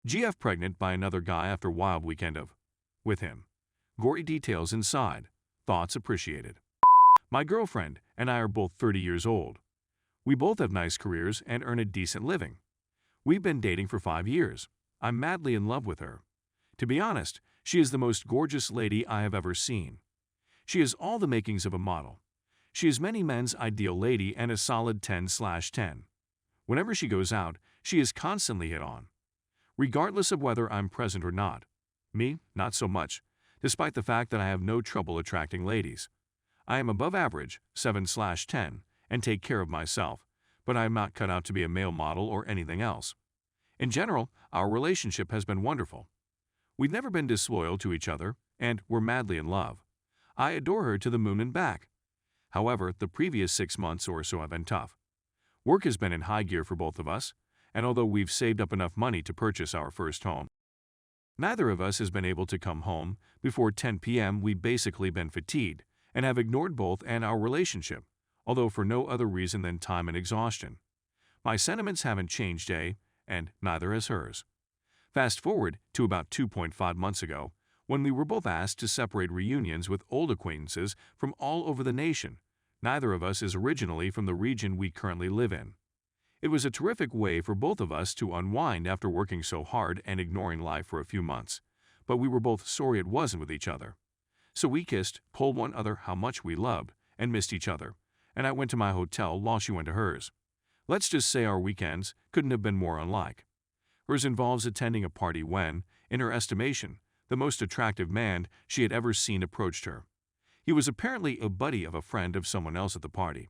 GF pregnant by another guy after wild weekend of with him. Gory details inside. Thoughts appreciated. My girlfriend and I are both 30 years old. We both have nice careers and earn a decent living. We've been dating for 5 years. I'm madly in love with her. To be honest, she is the most gorgeous lady I have ever seen. She has all the makings of a model. She is many men's ideal lady and a solid 10/10. Whenever she goes out, she is constantly hit on. Regardless of whether I'm present or not. Me, not so much, despite the fact that I have no trouble attracting ladies. I am above average, 7/10, and take care of myself, but I am not cut out to be a male model or anything else. In general, our relationship has been wonderful. We've never been disloyal to each other, and we're madly in love. I adore her to the moon and back. However, the previous 6 months or so have been tough. Work has been in high gear for both of us, and although we've saved up enough money to purchase our first home, neither of us has been able to come home before 10 p.m. We've basically been fatigued and have ignored both and our relationship, although for no other reason than time and exhaustion. My sentiments haven't changed, and neither has hers. Fast forward to about 2.5 months ago, when we were both asked to separate reunions with old acquaintances from all over the nation. Neither of us is originally from the region we currently live in. It was a terrific way for both of us to unwind after working so hard and ignoring life for a few months, but we were both sorry it wasn't with each other. So we kissed, told one another how much we loved and missed each other, and I went to my hotel while she went to hers. Let's just say our weekends couldn't have been more unlike. Hers involves attending a party when, in her estimation, the most attractive man she had ever seen approached her. He was apparently a buddy of a friend of someone else at the party.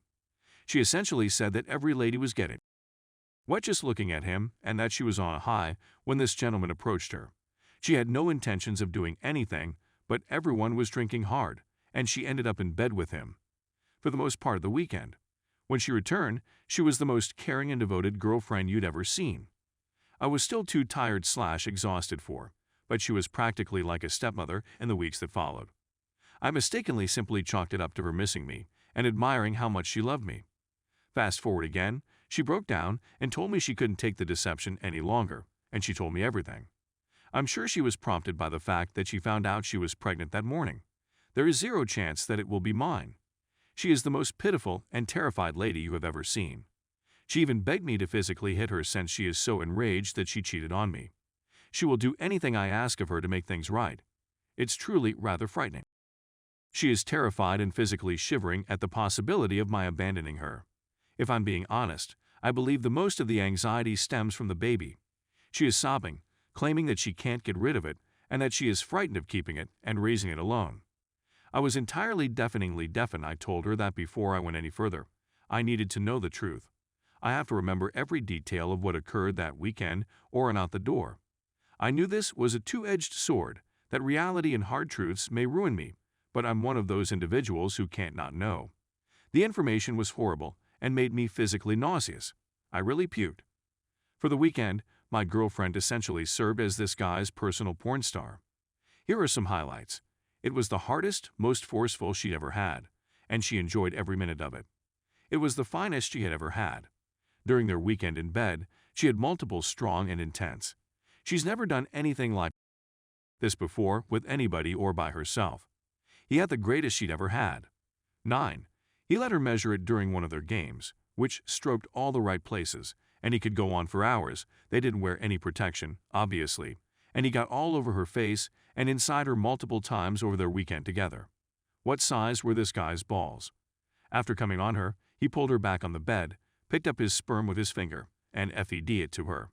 She essentially said that every lady was getting wet just looking at him and that she was on a high when this gentleman approached her. She had no intentions of doing anything, but everyone was drinking hard, and she ended up in bed with him for the most part of the weekend. When she returned, she was the most caring and devoted girlfriend you'd ever seen. I was still too tired/exhausted for, but she was practically like a stepmother in the weeks that followed. I mistakenly simply chalked it up to her missing me and admiring how much she loved me. Fast forward again, she broke down and told me she couldn't take the deception any longer, and she told me everything. I'm sure she was prompted by the fact that she found out she was pregnant that morning. There is zero chance that it will be mine. She is the most pitiful and terrified lady you have ever seen. She even begged me to physically hit her since she is so enraged that she cheated on me. She will do anything I ask of her to make things right. It's truly rather frightening. She is terrified and physically shivering at the possibility of my abandoning her. If I'm being honest, I believe the most of the anxiety stems from the baby. She is sobbing, claiming that she can't get rid of it and that she is frightened of keeping it and raising it alone. I was entirely deafeningly deaf and I told her that before I went any further, I needed to know the truth. I have to remember every detail of what occurred that weekend or I'm out the door. I knew this was a two-edged sword, that reality and hard truths may ruin me, but I'm one of those individuals who can't not know. The information was horrible and made me physically nauseous. I really puked. For the weekend, my girlfriend essentially served as this guy's personal porn star. Here are some highlights. It was the hardest, most forceful she'd ever had, and she enjoyed every minute of it. It was the finest she had ever had. During their weekend in bed, she had multiple strong and intense. She's never done anything like this before with anybody or by herself. He had the greatest she'd ever had. 9. He let her measure it during one of their games, which stroked all the right places, and he could go on for hours. They didn't wear any protection, obviously, and he got all over her face and inside her multiple times over their weekend together. What size were this guy's balls? After coming on her, he pulled her back on the bed, picked up his sperm with his finger, and fed it to her.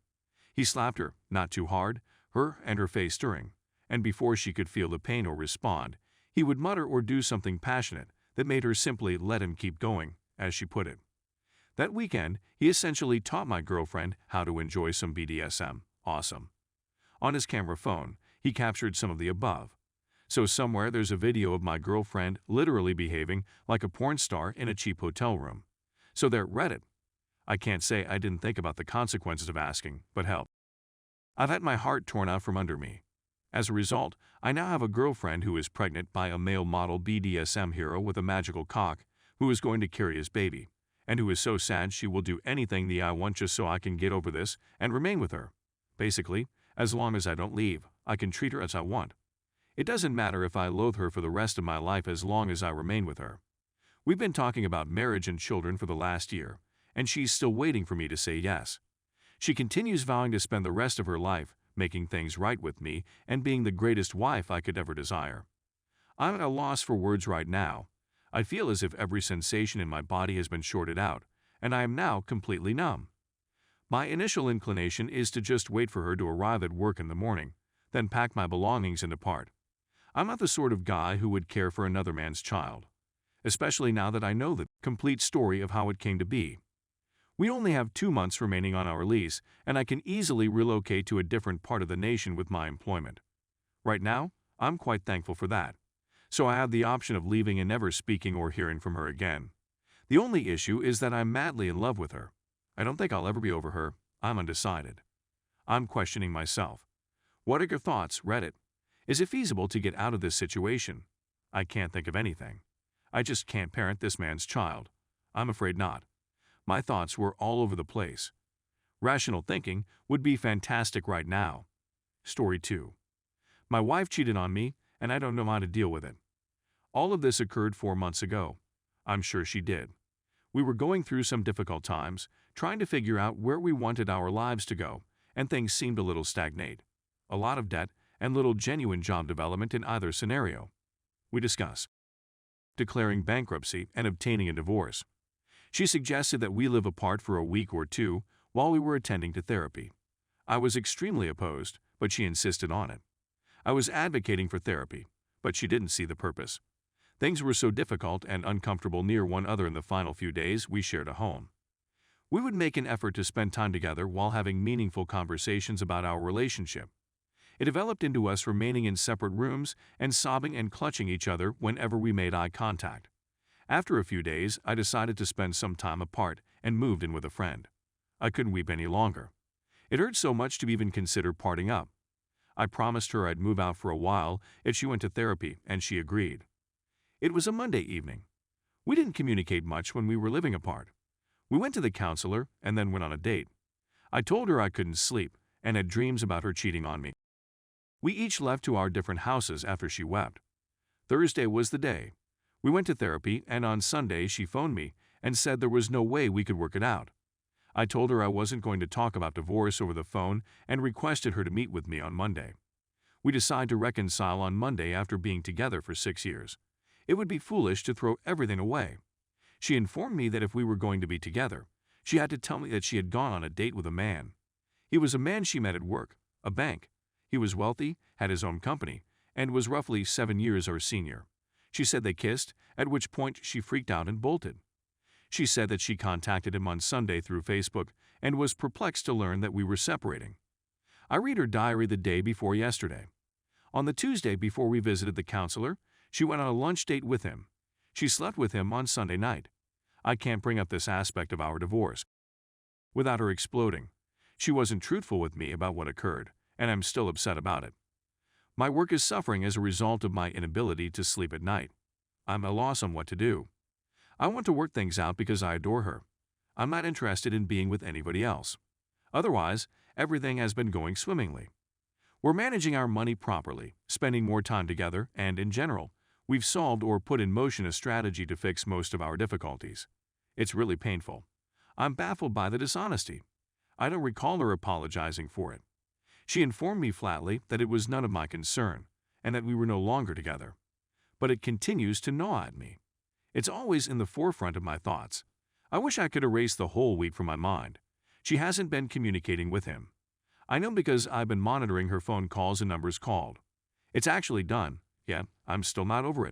He slapped her, not too hard, her and her face stirring, and before she could feel the pain or respond, he would mutter or do something passionate that made her simply let him keep going, as she put it. That weekend, he essentially taught my girlfriend how to enjoy some BDSM. Awesome. On his camera phone, he captured some of the above. So somewhere there's a video of my girlfriend literally behaving like a porn star in a cheap hotel room. So there, Reddit. I can't say I didn't think about the consequences of asking, but help. I've had my heart torn out from under me. As a result, I now have a girlfriend who is pregnant by a male model BDSM hero with a magical cock who is going to carry his baby, and who is so sad she will do anything I want just so I can get over this and remain with her. Basically, As long as I don't leave, I can treat her as I want. It doesn't matter if I loathe her for the rest of my life as long as I remain with her. We've been talking about marriage and children for the last year, and she's still waiting for me to say yes. She continues vowing to spend the rest of her life making things right with me and being the greatest wife I could ever desire. I'm at a loss for words right now. I feel as if every sensation in my body has been shorted out, and I am now completely numb. My initial inclination is to just wait for her to arrive at work in the morning, then pack my belongings and depart. I'm not the sort of guy who would care for another man's child, especially now that I know the complete story of how it came to be. We only have 2 months remaining on our lease, and I can easily relocate to a different part of the nation with my employment. Right now, I'm quite thankful for that. So I have the option of leaving and never speaking or hearing from her again. The only issue is that I'm madly in love with her. I don't think I'll ever be over her. I'm undecided. I'm questioning myself. What are your thoughts, Reddit? Is it feasible to get out of this situation? I can't think of anything. I just can't parent this man's child. I'm afraid not. My thoughts were all over the place. Rational thinking would be fantastic right now. Story 2. My wife cheated on me, and I don't know how to deal with it. All of this occurred 4 months ago. I'm sure she did. We were going through some difficult times, trying to figure out where we wanted our lives to go, and things seemed a little stagnate. A lot of debt and little genuine job development in either scenario. We discuss declaring bankruptcy and obtaining a divorce. She suggested that we live apart for a week or two while we were attending to therapy. I was extremely opposed, but she insisted on it. I was advocating for therapy, but she didn't see the purpose. Things were so difficult and uncomfortable near one another in the final few days we shared a home. We would make an effort to spend time together while having meaningful conversations about our relationship. It developed into us remaining in separate rooms and sobbing and clutching each other whenever we made eye contact. After a few days, I decided to spend some time apart and moved in with a friend. I couldn't weep any longer. It hurt so much to even consider parting up. I promised her I'd move out for a while if she went to therapy, and she agreed. It was a Monday evening. We didn't communicate much when we were living apart. We went to the counselor and then went on a date. I told her I couldn't sleep and had dreams about her cheating on me. We each left to our different houses after she wept. Thursday was the day. We went to therapy, and on Sunday she phoned me and said there was no way we could work it out. I told her I wasn't going to talk about divorce over the phone and requested her to meet with me on Monday. We decided to reconcile on Monday after being together for 6 years. It would be foolish to throw everything away. She informed me that if we were going to be together, she had to tell me that she had gone on a date with a man. He was a man she met at work, a bank. He was wealthy, had his own company, and was roughly 7 years our senior. She said they kissed, at which point she freaked out and bolted. She said that she contacted him on Sunday through Facebook and was perplexed to learn that we were separating. I read her diary the day before yesterday. On the Tuesday before we visited the counselor, she went on a lunch date with him. She slept with him on Sunday night. I can't bring up this aspect of our divorce without her exploding. She wasn't truthful with me about what occurred, and I'm still upset about it. My work is suffering as a result of my inability to sleep at night. I'm at a loss on what to do. I want to work things out because I adore her. I'm not interested in being with anybody else. Otherwise, everything has been going swimmingly. We're managing our money properly, spending more time together, and in general, we've solved or put in motion a strategy to fix most of our difficulties. It's really painful. I'm baffled by the dishonesty. I don't recall her apologizing for it. She informed me flatly that it was none of my concern, and that we were no longer together. But it continues to gnaw at me. It's always in the forefront of my thoughts. I wish I could erase the whole week from my mind. She hasn't been communicating with him. I know because I've been monitoring her phone calls and numbers called. It's actually done, yet I'm still not over it.